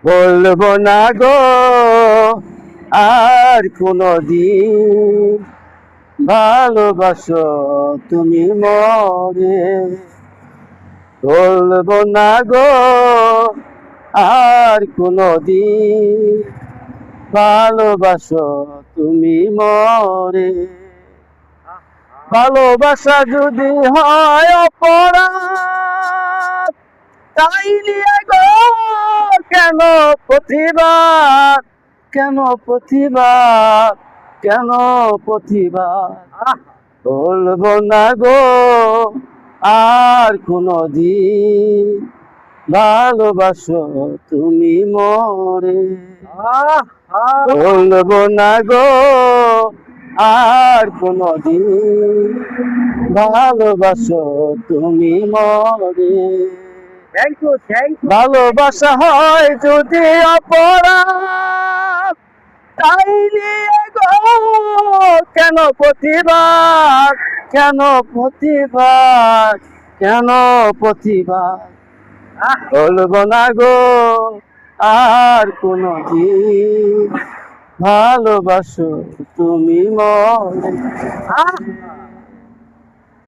বলবো না গো আর কোনদিন ভালোবাসো তুমি মরে। বলবো না গো আর কোনদিন ভালোবাসো তুমি মরে। ভালোবাসা যদি হয় অপরাধ, তাই নিয়ে গো কেন প্রতিবাদ, কেন প্রতিবাদ, কেন প্রতিবাদ। বলবো না গো আর কোনদিন ভালোবাসো তুমি মরে। বলবো না গো আর কোনদিন ভালোবাসো তুমি মরে। ভালোবাসা হয় যদি অপরাধ, তাই নিয়ে গো কেন প্রতিবাদ, কেন প্রতিবাদ, কেন প্রতিবাদ। বলবো না গো আর কোনদিন ভালোবাসো তুমি মরে।